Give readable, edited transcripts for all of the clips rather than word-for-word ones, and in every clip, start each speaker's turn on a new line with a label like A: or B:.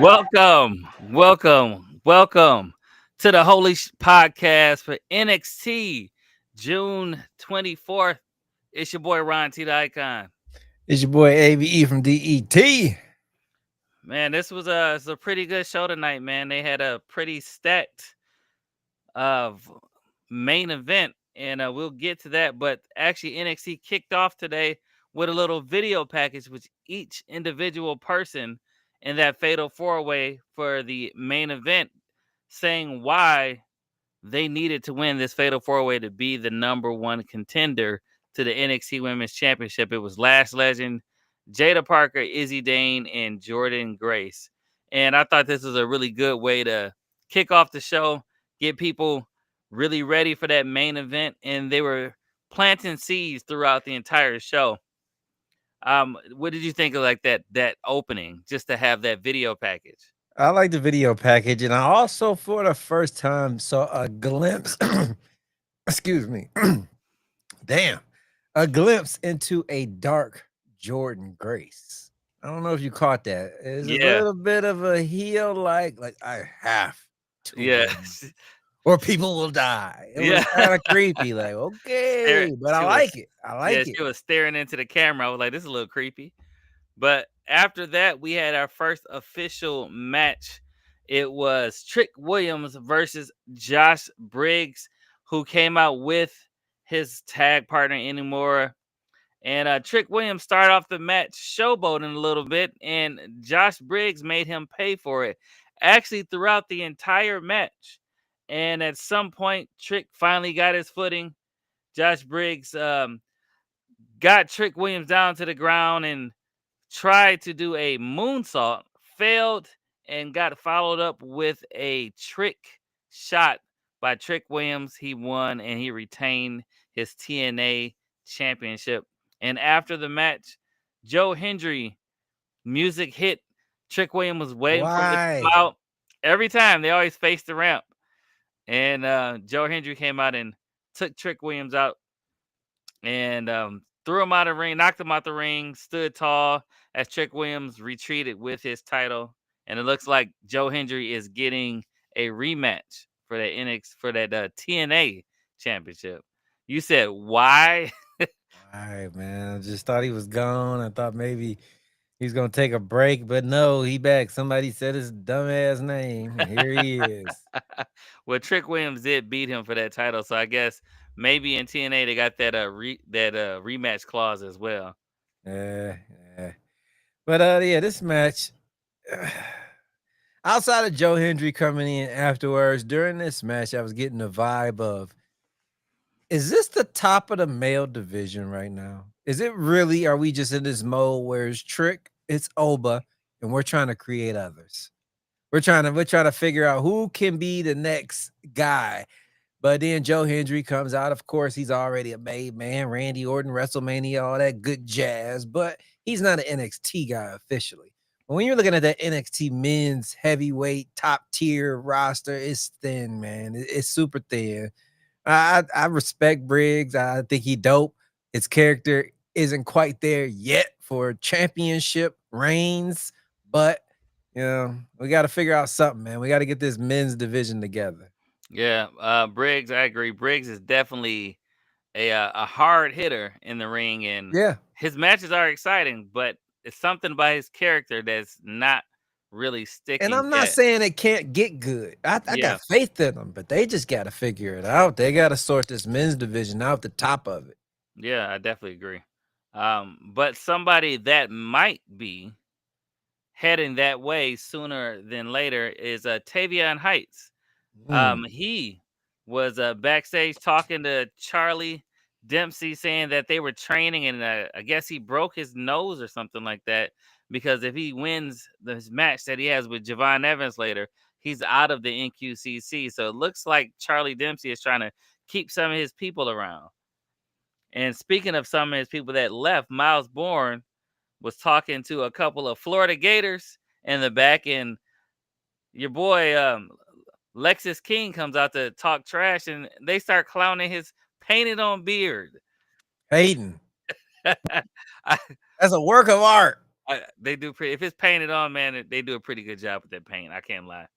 A: Welcome to the Holy Shhh Podcast for NXT June 24th. It's your boy Ron T. the Icon.
B: It's your boy AVE from DET.
A: Man, this was it's a pretty good show tonight, man. They had a pretty stacked of main event, and we'll get to that. But actually, NXT kicked off today with a little video package with each individual person in that fatal four-way for the main event, saying why they needed to win this fatal four-way to be the number one contender to the NXT Women's Championship. It was Lash Legend, Jada Parker, Izzy Dane, and Jordan Grace. And I thought this was a really good way to kick off the show, get people really ready for that main event, and they were planting seeds throughout the entire show. What did you think of like that opening, just to have that video package?
B: I like the video package, and I also, for the first time, saw a glimpse. Excuse me. Damn. A glimpse into a dark Jordan Grace. I don't know if you caught that. It's a
A: Yeah,
B: little bit of a heel, like I have to
A: yeah,
B: win, or people will die. It
A: yeah.
B: was kind of creepy. Like, okay, but I
A: She was
B: like it. I
A: Yeah,
B: like it.
A: she was staring into the camera. I was like, this is a little creepy. But after that, we had our first official match. It was Trick Williams versus Josh Briggs, who came out with his tag partner anymore. And Trick Williams started off the match showboating a little bit, and Josh Briggs made him pay for it. Actually, throughout the entire match. And at some point, Trick finally got his footing. Josh Briggs got Trick Williams down to the ground and tried to do a moonsault, failed, and got followed up with a trick shot by Trick Williams. He won and he retained his TNA championship. And after the match, Joe Hendry music hit. Trick Williams was waiting for it to come
B: Why?
A: out. Every time they always face the ramp. And Joe Hendry came out and took Trick Williams out and threw him out of the ring, knocked him out the ring, stood tall as Trick Williams retreated with his title. And it looks like Joe Hendry is getting a rematch for that TNA championship. You said why?
B: Why, man? I just thought he was gone. I thought maybe he was gonna take a break, but no, he back. Somebody said his dumbass name. And here he is.
A: Well, Trick Williams did beat him for that title, so I guess maybe in TNA they got that rematch clause as well.
B: Yeah, yeah. But yeah, this match. Outside of Joe Hendry coming in afterwards, during this match, I was getting the vibe of, is this the top of the male division right now? Is it really? Are we just in this mode where it's Trick, it's Oba, and we're trying to create others? We're trying to figure out who can be the next guy. But then Joe Hendry comes out. Of course, he's already a made man. Randy Orton, WrestleMania, all that good jazz. But he's not an NXT guy officially. But when you're looking at that NXT men's heavyweight top tier roster, it's thin, man. It's super thin. I respect Briggs. I think he dope. His character isn't quite there yet for championship reigns, but we got to figure out something, man. We got to get this men's division together.
A: Yeah, Briggs, I agree. Briggs is definitely a hard hitter in the ring, and
B: Yeah.
A: his matches are exciting, but it's something about his character that's not really
B: And
A: sticking
B: I'm not
A: yet.
B: saying it can't get good. I
A: Yeah,
B: got faith in them, but they just got to figure it out. They got to sort this men's division out the top of it.
A: yeah, I definitely agree. But somebody that might be heading that way sooner than later is Tavion Heights.
B: Mm.
A: He was backstage talking to Charlie Dempsey, saying that they were training, and I guess he broke his nose or something like that. Because if he wins this match that he has with Javon Evans later, he's out of the NQCC. So it looks like Charlie Dempsey is trying to keep some of his people around. And speaking of some of his people that left, Miles Bourne was talking to a couple of Florida Gators in the back, and your boy Lexus King comes out to talk trash, and they start clowning his painted on beard.
B: Hayden,
A: I,
B: that's a work of art.
A: They do pretty. If it's painted on, man, they do a pretty good job with that paint. I can't lie.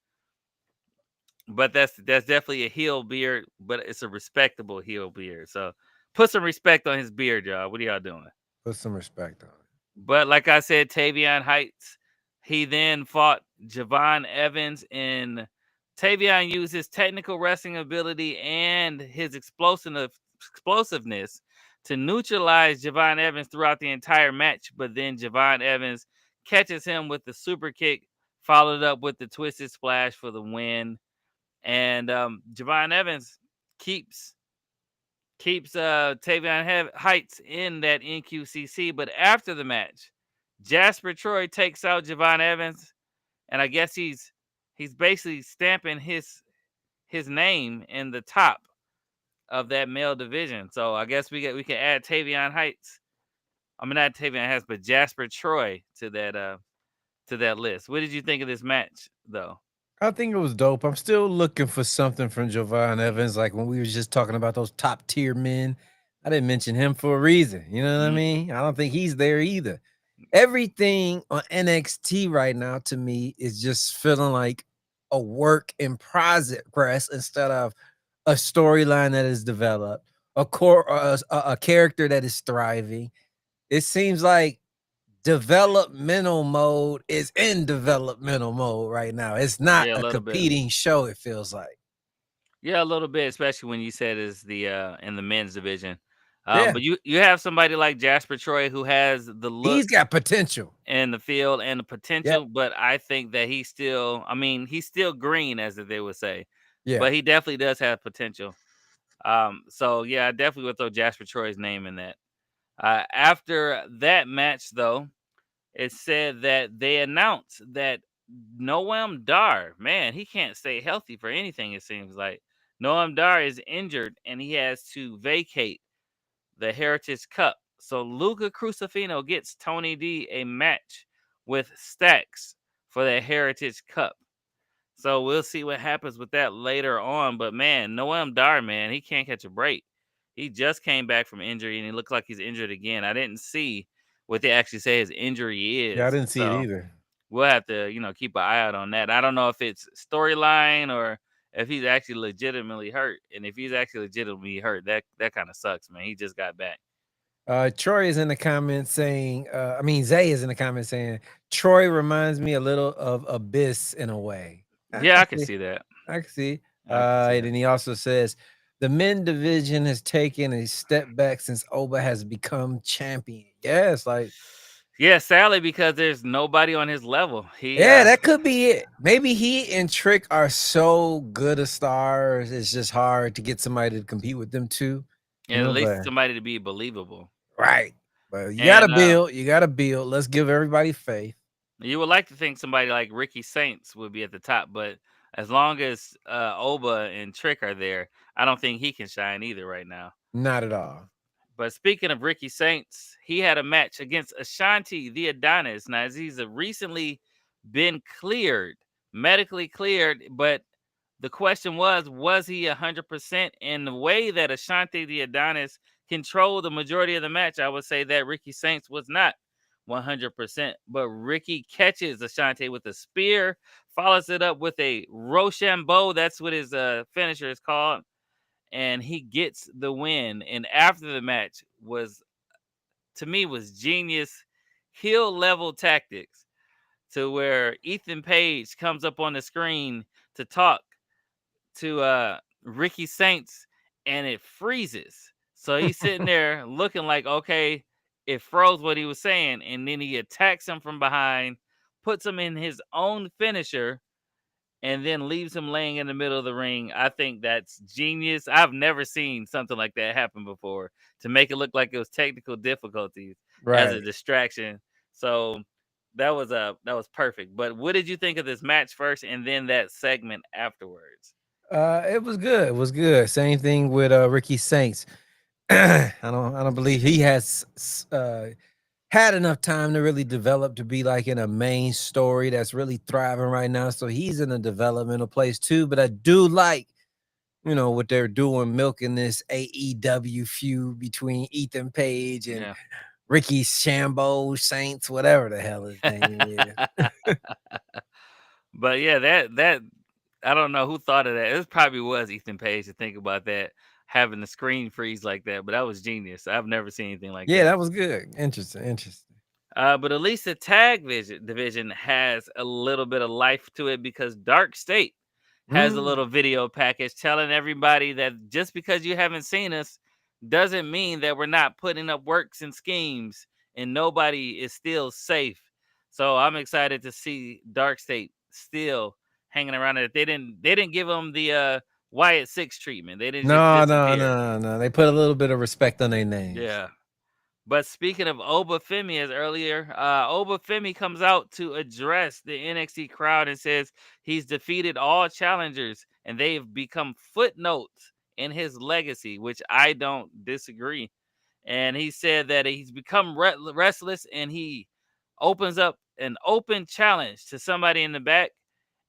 A: But that's definitely a heel beard, but it's a respectable heel beard. So put some respect on his beard, y'all. What are y'all doing?
B: Put some respect on it.
A: But like I said, Tavion Heights, he then fought Javon Evans, and Tavion used his technical wrestling ability and his explosiveness to neutralize Javon Evans throughout the entire match. But then Javon Evans catches him with the super kick, followed up with the twisted splash for the win. And Javon Evans keeps Tavion Heights in that NQCC. But after the match, Jasper Troy takes out Javon Evans, and I guess he's basically stamping his name in the top of that male division. So I guess we can add Tavion Heights. I mean, not Tavion Heights, but Jasper Troy to that list. What did you think of this match, though?
B: I think it was dope. I'm still looking for something from Jovan Evans. Like when we was just talking about those top tier men, I didn't mention him for a reason. You know what I
A: Mm,
B: mean? I don't think he's there either. Everything on NXT right now to me is just feeling like a work in progress instead of a storyline that is developed, a character that is thriving. It seems like developmental mode is in developmental mode right now. It's not
A: yeah, a
B: a
A: little bit.
B: competing show, it feels like.
A: Yeah, a little bit, especially when you said is the in the men's division.
B: Yeah,
A: But you have somebody like Jasper Troy who has the
B: he's
A: looks
B: got potential.
A: and the field and the
B: Yep.
A: potential, but I think that he's still, I mean, he's still green, as they would say,
B: Yeah.
A: but he definitely does have potential. So yeah, I definitely would throw Jasper Troy's name in that. After that match, though, it said that they announced that Noam Dar, man, he can't stay healthy for anything. It seems like Noam Dar is injured and he has to vacate the Heritage Cup. So Luca Crucifino gets Tony D a match with Stacks for the Heritage Cup. So we'll see what happens with that later on. But man, Noam Dar, man, he can't catch a break. He just came back from injury and he looks like he's injured again. I didn't see what they actually say his injury
B: Yeah, I
A: is.
B: didn't see it
A: So
B: either.
A: we'll have to, keep an eye out on that. I don't know if it's storyline or if he's actually legitimately hurt. And if he's actually legitimately hurt, that kind of sucks, man. He just got back.
B: Troy is in the comments saying, Zay is in the comments saying, Troy reminds me a little of Abyss in a way. I
A: Yeah,
B: can
A: I can
B: see.
A: see that.
B: I can see.
A: I can see
B: And
A: that.
B: then he also says, the men division has taken a step back since Oba has become champion. Yeah, it's like,
A: Yeah, sadly, because there's nobody on his level. He
B: yeah, that could be it. Maybe he and Trick are so good as stars. It's just hard to get somebody to compete with them too. You
A: and at
B: know,
A: least
B: but
A: somebody to be believable.
B: right. But you gotta
A: And
B: build. You gotta build. Let's give everybody faith.
A: you would like to think somebody like Ricky Saints would be at the top, but as long as Oba and Trick are there, I don't think he can shine either right now.
B: Not at all.
A: But speaking of Ricky Saints, he had a match against Ashanti the Adonis. Now, he's recently been cleared, medically cleared, but the question was he 100%? In the way that Ashanti the Adonis controlled the majority of the match, I would say that Ricky Saints was not 100%. But Ricky catches Ashanti with a spear, follows it up with a Rochambeau. That's what his finisher is called, and he gets the win. And after the match was, to me, was genius heel level tactics, to where Ethan Page comes up on the screen to talk to Ricky Saints, and it freezes. So he's sitting there looking like, okay, it froze what he was saying, and then he attacks him from behind, puts him in his own finisher, and then leaves him laying in the middle of the ring. I think that's genius. I've never seen something like that happen before, to make it look like it was technical difficulties as a
B: Right.
A: distraction. So that was perfect. But what did you think of this match first, and then that segment afterwards?
B: It was good. It was good. Same thing with Ricky Saints. I don't believe he has had enough time to really develop to be like in a main story that's really thriving right now. So he's in a developmental place too. But I do like, what they're doing, milking this AEW feud between Ethan Page and
A: Yeah.
B: Ricky Shambo Saints, whatever the hell his name is.
A: But yeah, that I don't know who thought of that. It probably was Ethan Page to think about that, having the screen freeze like that. But that was genius. I've never seen anything like
B: Yeah,
A: that.
B: that was good. Interesting, interesting.
A: But at least the tag division has a little bit of life to it because Dark State has a little
B: Mm.
A: video package telling everybody that just because you haven't seen us doesn't mean that we're not putting up works and schemes and nobody is still safe. So I'm excited to see Dark State still hanging around it. They didn't give them the Wyatt Six treatment. They didn't just
B: No, no,
A: disappear.
B: no, no. They put a little bit of respect on their names.
A: Yeah. But speaking of Oba Femi, as earlier, Oba Femi comes out to address the NXT crowd and says he's defeated all challengers and they've become footnotes in his legacy, which I don't disagree. And he said that he's become restless and he opens up an open challenge to somebody in the back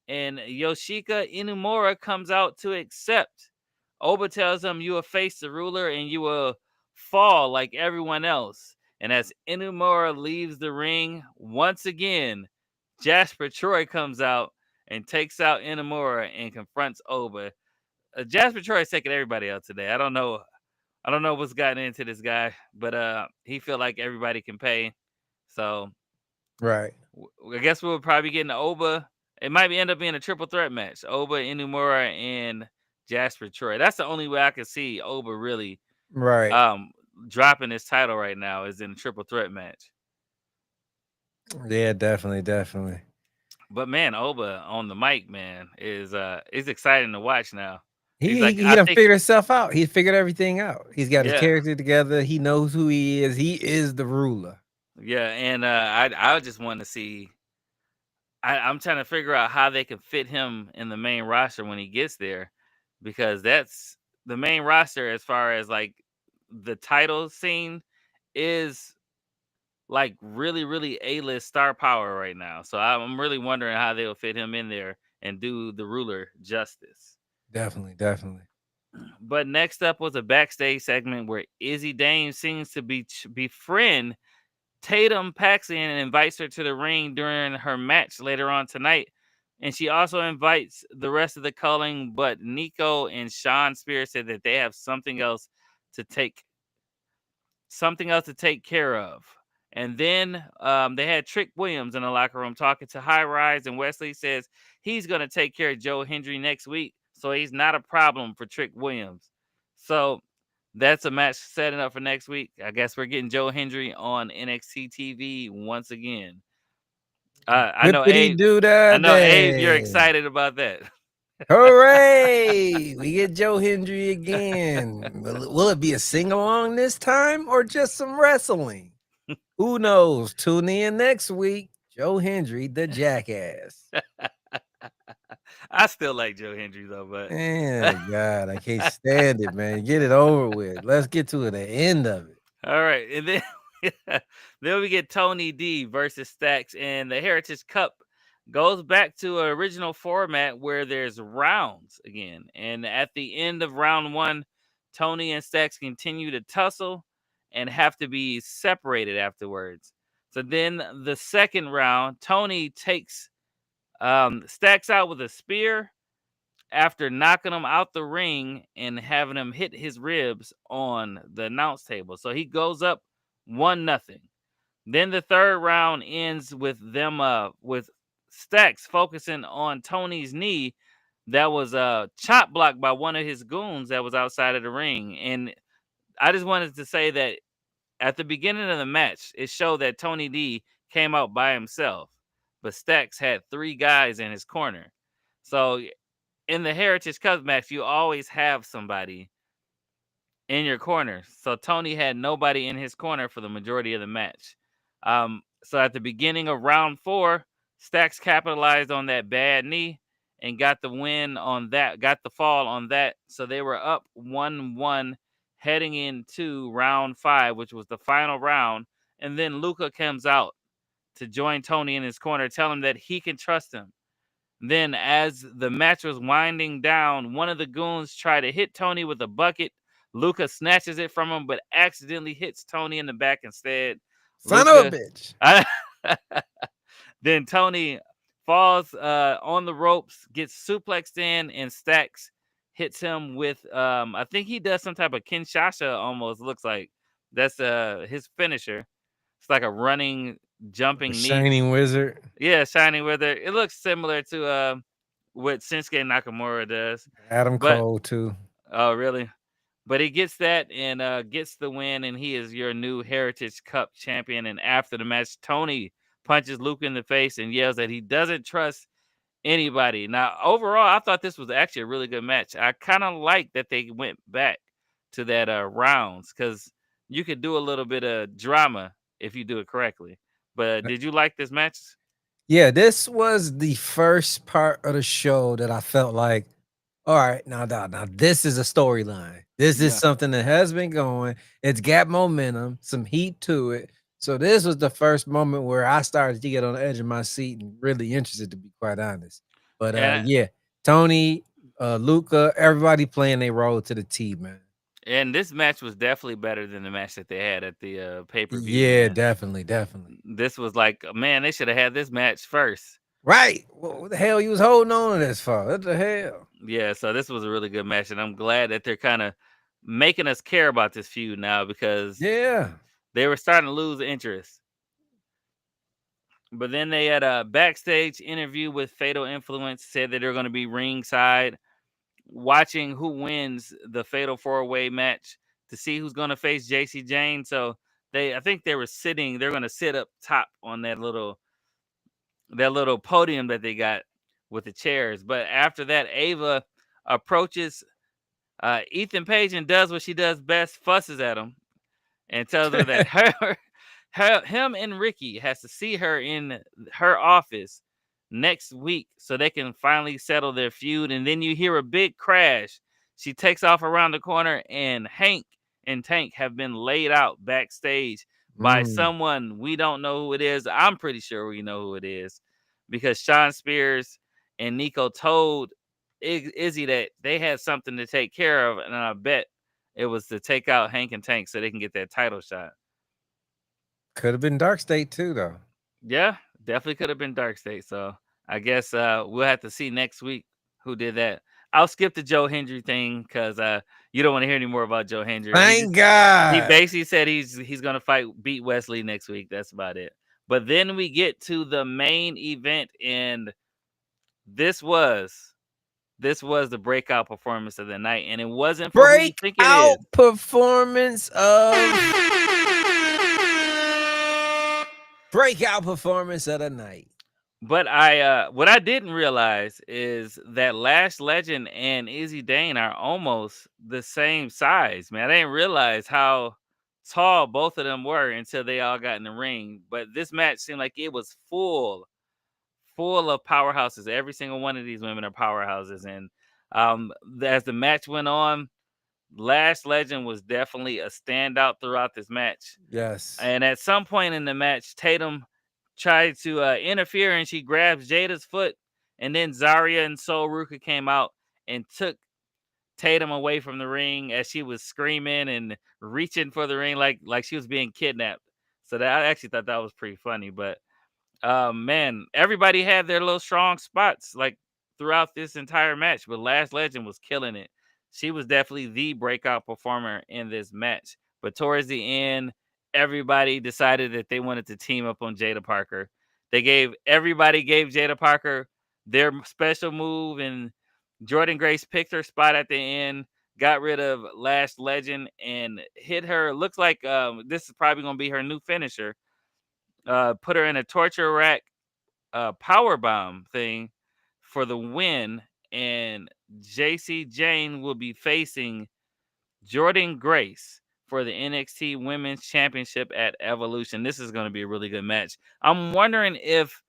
A: and Yoshika Inumura comes out to accept. Oba tells him, "You will face the ruler and you will fall like everyone else." And as Inumura leaves the ring, once again, Jasper Troy comes out and takes out Inumura and confronts Oba. Jasper Troy is taking everybody out today. I don't know. I don't know what's gotten into this guy, but he feel like everybody can pay. So
B: Right.
A: I guess we'll probably get an Oba. It might end up being a triple threat match. Oba, Inumura, and Jasper Troy. That's the only way I can see Oba really
B: Right.
A: um dropping his title right now is in a triple threat match.
B: Yeah, definitely, definitely.
A: But man, Oba on the mic, man, is exciting to watch now. He's
B: He
A: like,
B: he
A: I
B: done
A: think,
B: figured himself out. He figured everything out. He's got his
A: yeah,
B: character together. He knows who he is. He is the ruler.
A: yeah, and I just want to see. I'm trying to figure out how they can fit him in the main roster when he gets there, because that's the main roster as far as like the title scene is like really, really A-list star power right now. So I'm really wondering how they'll fit him in there and do the ruler justice.
B: Definitely, definitely.
A: But next up was a backstage segment where Izzy Dame seems to befriend Tatum Paxton and invites her to the ring during her match later on tonight. And she also invites the rest of the culling, but Nico and Sean Spears said that they have to take something else to take care of. And then they had Trick Williams in the locker room talking to High Rise, and Wesley says he's going to take care of Joe Hendry next week, so he's not a problem for Trick Williams. So that's a match setting up for next week. I guess we're getting Joe Hendry on NXT TV once again. I know
B: Whippity
A: Abe.
B: doo
A: I
B: da
A: know Abe. You're
B: day.
A: excited about that.
B: Hooray! We get Joe Hendry again. Will it be a sing along this time or just some wrestling? Who knows? Tune in next week. Joe Hendry, the jackass.
A: I still like Joe Hendry though, but
B: Man, God, I can't stand it, man. Get it over with. Let's get to the end of it.
A: all right, and then then we get Tony D versus Stacks, and the Heritage Cup goes back to an original format where there's rounds again. And at the end of round one, Tony and Stacks continue to tussle and have to be separated afterwards. So then the second round, Tony takes Stacks out with a spear after knocking him out the ring and having him hit his ribs on the announce table. So he goes up 1-0. Then the third round ends with them with Stacks focusing on Tony's knee that was chop blocked by one of his goons that was outside of the ring. And I just wanted to say that at the beginning of the match, it showed that Tony D came out by himself, but Stacks had three guys in his corner. So in the Heritage Cup match, you always have somebody in your corner. So Tony had nobody in his corner for the majority of the match. So at the beginning of round four, Stacks capitalized on that bad knee and got the win on that, got the fall on that. So they were up 1-1 heading into round five, which was the final round. And then Luca comes out to join Tony in his corner, tell him that he can trust him. Then, as the match was winding down, one of the goons tried to hit Tony with a bucket. Luca snatches it from him, but accidentally hits Tony in the back instead.
B: Son of a
A: Luca,
B: bitch.
A: then Tony falls on the ropes, gets suplexed in, and Stacks hits him with I think he does some type of Kinshasa almost looks like. That's his finisher. It's like a running,
B: The
A: jumping knee.
B: Shining Wizard.
A: Yeah, Shining Wither. It looks similar to what Shinsuke Nakamura does.
B: Adam
A: But
B: Cole too.
A: oh really? But he gets that and gets the win, and he is your new Heritage Cup champion. And after the match, Tony punches Luke in the face and yells that he doesn't trust anybody. Now, overall, I thought this was actually a really good match. I kind of like that they went back to that rounds because you could do a little bit of drama if you do it correctly. But did you like this match?
B: Yeah, this was the first part of the show that I felt like, all right, now, this is a storyline. This is
A: Yeah.
B: something that has been going. It's got momentum, some heat to it. So this was the first moment where I started to get on the edge of my seat and really interested, to be quite honest. But
A: And
B: yeah, Tony, Luca, everybody playing their role to the T, man.
A: and this match was definitely better than the match that they had at the pay-per-view,
B: Yeah,
A: man.
B: definitely.
A: This was like, man, they should have had this match first.
B: Right. What the hell you was holding on to this for? What the hell?
A: Yeah, so this was a really good match, and I'm glad that they're kind of making us care about this feud now because
B: Yeah.
A: they were starting to lose interest. But then they had a backstage interview with Fatal Influence, said that they're going to be ringside watching who wins the Fatal 4-Way match to see who's going to face JC Jane. So I think they were sitting, they're going to sit up top on that little podium that they got with the chairs. But after that, Ava approaches Ethan Page and does what she does best, fusses at him and tells her that him and Ricky has to see her in her office next week so they can finally settle their feud. And then you hear a big crash. She takes off around the corner, and Hank and Tank have been laid out backstage by
B: Mm.
A: someone we don't know who it is. I'm pretty sure we know who it is because Sean Spears and Nico told Izzy that they had something to take care of, and I bet it was to take out Hank and Tank so they can get that title shot.
B: Could have been Dark State too, though.
A: Yeah, definitely could have been Dark State. So I guess we'll have to see next week who did that. I'll skip the Joe Hendry thing because you don't want to hear any more about Joe Hendry.
B: Thank
A: He
B: God.
A: basically said he's gonna beat Wesley next week. That's about it. But then we get to the main event, and this was the breakout performance of the night, and it wasn't for who you think it is.
B: Breakout performance of the night.
A: But what I didn't realize is that Lash Legend and Izzy Dane are almost the same size, man. I didn't realize how tall both of them were until they all got in the ring. But this match seemed like it was full of powerhouses. Every single one of these women are powerhouses. And as the match went on, Lash Legend was definitely a standout throughout this match.
B: Yes.
A: And at some point in the match, Tatum tried to interfere, and she grabs Jada's foot. And then Zarya and Sol Ruka came out and took Tatum away from the ring as she was screaming and reaching for the ring like she was being kidnapped. So that I actually thought that was pretty funny. But man, everybody had their little strong spots like throughout this entire match, but Last Legend was killing it. She was definitely the breakout performer in this match. But towards the end, everybody decided that they wanted to team up on Jada Parker. Everybody gave Jada Parker their special move, and Jordan Grace picked her spot at the end, got rid of Last Legend, and hit her. Looks like this is probably going to be her new finisher. Put her in a torture rack power bomb thing for the win, and JC Jane will be facing Jordan Grace for the NXT Women's Championship at Evolution. This is going to be a really good match. I'm wondering if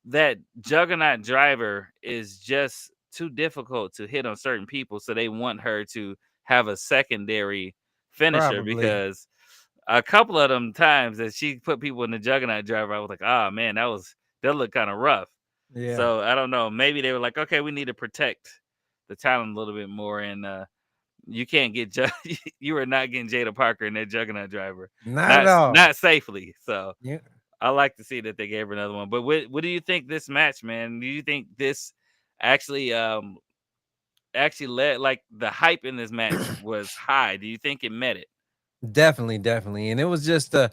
A: that Juggernaut driver is just too difficult to hit on certain people, so they want her to have a secondary finisher
B: Probably.
A: because a couple of them times that she put people in the Juggernaut driver, I was like, oh man, that looked kind of rough.
B: Yeah.
A: So I don't know. Maybe they were like, okay, we need to protect the talent a little bit more, and you can't get you are not getting Jada Parker and that Juggernaut driver,
B: Not at all.
A: not safely. So
B: Yeah,
A: I like to see that they gave her another one. But what do you think this match, man? Do you think this actually actually led, like, the hype in this match was high? Do you think it met it?
B: definitely, definitely. And it was just a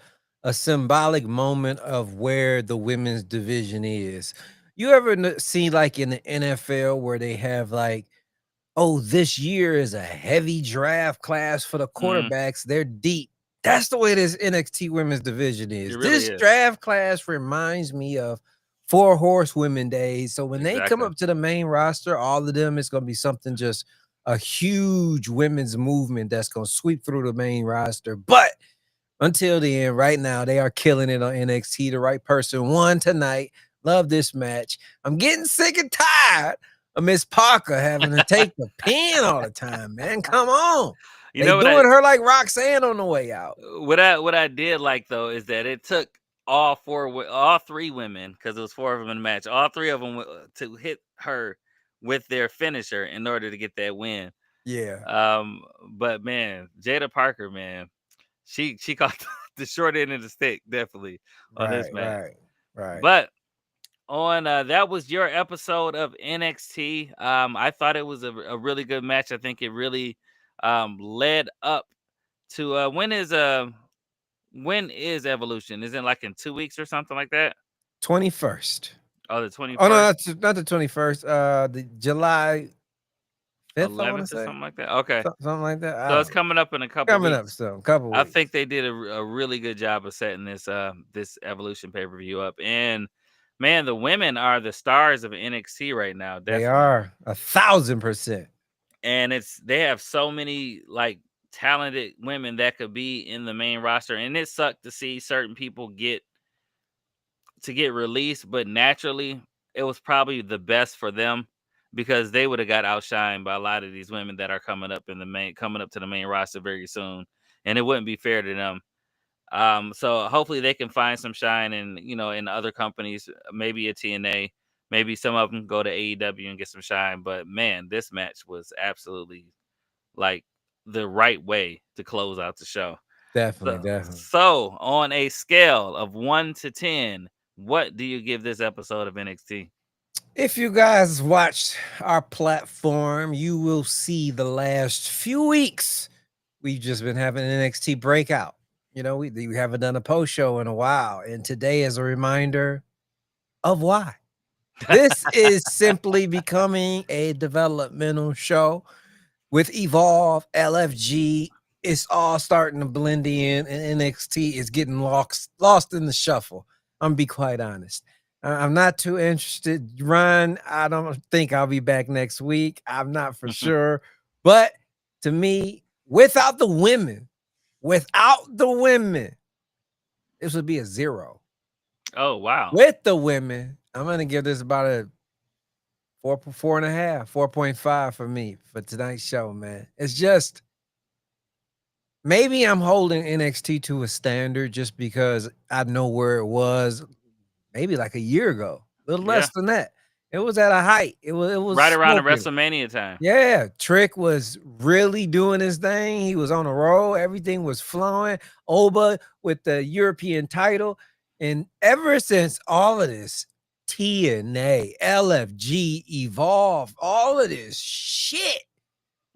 B: symbolic moment of where the women's division is. You ever see like in the NFL where they have like, oh, this year is a heavy draft class for the
A: Mm,
B: quarterbacks. They're deep. That's the way this NXT women's division
A: it
B: is.
A: really
B: This
A: is.
B: draft class reminds me of Four Horsewomen days. So when they come
A: Exactly.
B: up to the main roster, all of them, it's going to be something just a huge women's movement that's going to sweep through the main roster. But until then, right now, they are killing it on NXT. The right person won tonight. Love this match. I'm getting sick and tired of Miss Parker having to take the pin all the time, man. Come on.
A: You
B: They
A: know
B: doing her like Roxanne on the way out.
A: what I did like though is that it took all three women, because it was four of them in the match, all three of them to hit her with their finisher in order to get that win.
B: Yeah.
A: Um, but man, Jada Parker, man, she caught the short end of the stick definitely on this
B: Right,
A: match.
B: right, right.
A: But on that was your episode of NXT. I thought it was a really good match. I think it really led up to when is Evolution? Is it like in 2 weeks or something like that?
B: 21st.
A: Oh, the twenty
B: Oh, no,
A: first,
B: not the 21st. The July 5th, I want to
A: 11th, or
B: say.
A: something like that. Okay,
B: Something like that. I
A: so it's
B: don't know.
A: coming up in a couple
B: Coming up
A: weeks.
B: soon, couple
A: I think
B: weeks.
A: they did a really good job of setting this Evolution pay per view up. And man, the women are the stars of NXT right now,
B: They
A: definitely.
B: are 1,000%.
A: And they have so many like talented women that could be in the main roster, and it sucked to see certain people get released, but naturally it was probably the best for them, because they would have got outshined by a lot of these women that are coming up to the main roster very soon, and it wouldn't be fair to them. So hopefully they can find some shine in, in other companies, maybe a TNA, maybe some of them go to AEW and get some shine. But man, this match was absolutely like the right way to close out the show.
B: Definitely, definitely.
A: So on a scale of 1 to 10, what do you give this episode of NXT?
B: If you guys watched our platform, you will see the last few weeks we've just been having an NXT breakout. You know, we haven't done a post show in a while, and today is a reminder of why. This is simply becoming a developmental show with Evolve, LFG. It's all starting to blend in, and NXT is getting lost in the shuffle. I'm gonna be quite honest. I'm not too interested. Ryan, I don't think I'll be back next week. I'm not for sure. But to me, without the women, this would be a 0.
A: Oh wow.
B: With the women, I'm gonna give this about a 4.5, 4.5 for me for tonight's show, man. It's just maybe I'm holding NXT to a standard just because I know where it was maybe like a year ago, a little
A: Yeah.
B: less than that. It was at a height. It was
A: Right around the
B: smoking.
A: WrestleMania time.
B: Yeah, Trick was really doing his thing. He was on a roll. Everything was flowing. Oba with the European title. And ever since all of this, TNA, LFG, Evolve, all of this shit,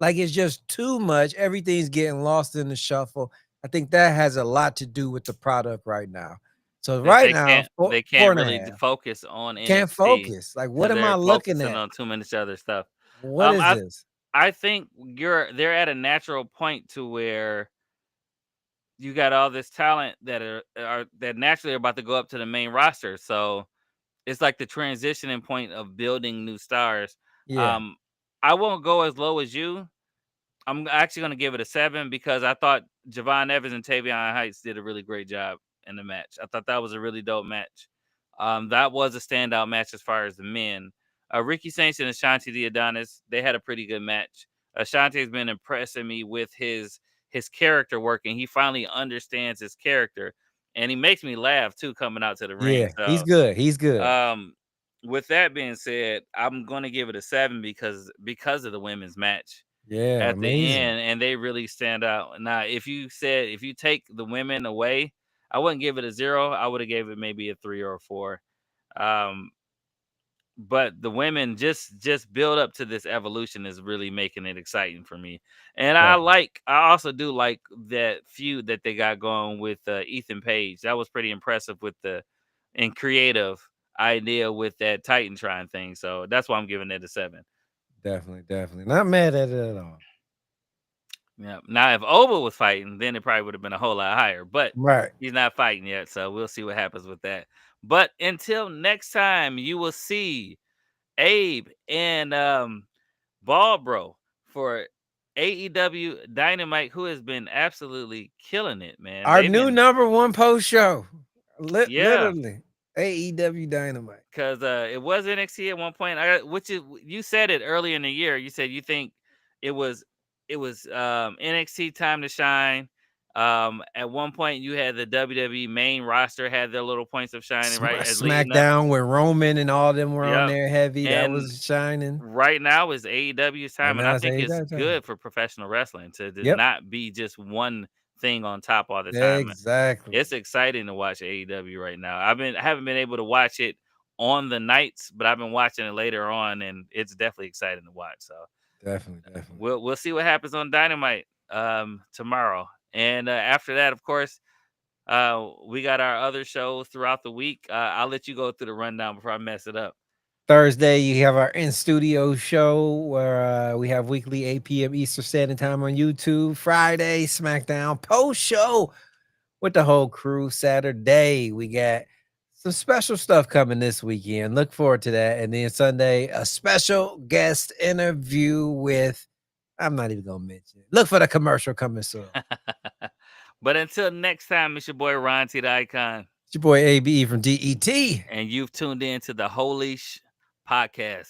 B: like it's just too much. Everything's getting lost in the shuffle. I think that has a lot to do with the product right now. So
A: That
B: right now,
A: they
B: four
A: can't
B: and a
A: really
B: half.
A: focus on
B: Can't
A: NXT
B: focus. Like, what
A: because
B: am I
A: they're
B: looking
A: focusing
B: at?
A: on too much other stuff.
B: What is
A: I
B: this?
A: I think they're at a natural point to where you got all this talent that naturally are about to go up to the main roster. So it's like the transitioning point of building new stars.
B: Yeah.
A: Um, I won't go as low as you. I'm actually going to give it a 7 because I thought Javon Evans and Tavion Heights did a really great job in the match. I thought that was a really dope match. That was a standout match as far as the men. Ricky Saints and Ashanti the Adonis, they had a pretty good match. Ashanti has been impressing me with his character working. He finally understands his character, and he makes me laugh too coming out to the ring.
B: Yeah, he's
A: So,
B: good. He's good.
A: with that being said, I'm going to give it a 7 because of the women's match.
B: Yeah,
A: at the
B: amazing.
A: end, and they really stand out. Now, if you take the women away, I wouldn't give it a 0. I would have gave it maybe a 3 or a 4. Um, but the women just build up to this evolution is really making it exciting for me. And
B: Definitely.
A: I also do like that feud that they got going with Ethan Page. That was pretty impressive with the and creative idea with that Titantron thing. So that's why I'm giving it a 7.
B: Definitely, definitely. Not mad at it at all.
A: Yeah. Now, if Oba was fighting, then it probably would have been a whole lot higher. But
B: Right.
A: he's not fighting yet, so we'll see what happens with that. But until next time, you will see Abe and Ball Bro for AEW Dynamite, who has been absolutely killing it, man.
B: Our
A: They've
B: new
A: been,
B: #1 post show.
A: yeah,
B: Literally. AEW Dynamite.
A: because it was NXT at one point. Which is, you said it earlier in the year. You said you think it was NXT time to shine. At one point, you had the WWE main roster had their little points of shining, right? As leading up,
B: SmackDown where Roman and all them were on
A: yep.
B: there heavy. That
A: And
B: was shining.
A: right now is AEW's
B: Right
A: time, and I
B: now it's
A: think it's
B: AEW time.
A: good for professional wrestling to
B: Yep.
A: not be just one thing on top all the time.
B: Exactly.
A: It's exciting to watch AEW right now. I haven't been able to watch it on the nights, but I've been watching it later on, and it's definitely exciting to watch. So
B: Definitely, definitely.
A: we'll see what happens on Dynamite tomorrow, and after that, of course, we got our other shows throughout the week. I'll let you go through the rundown before I mess it up.
B: Thursday, you have our in studio show where we have weekly 8 p.m. Eastern Standard Time on YouTube. Friday, SmackDown post show with the whole crew. Saturday, we got some special stuff coming this weekend. Look forward to that. And then Sunday, a special guest interview with, I'm not even going to mention it. Look for the commercial coming soon.
A: But until next time, it's your boy Ron T the Icon.
B: It's your boy AB from DET.
A: And you've tuned in to the Holy Shhh Podcast.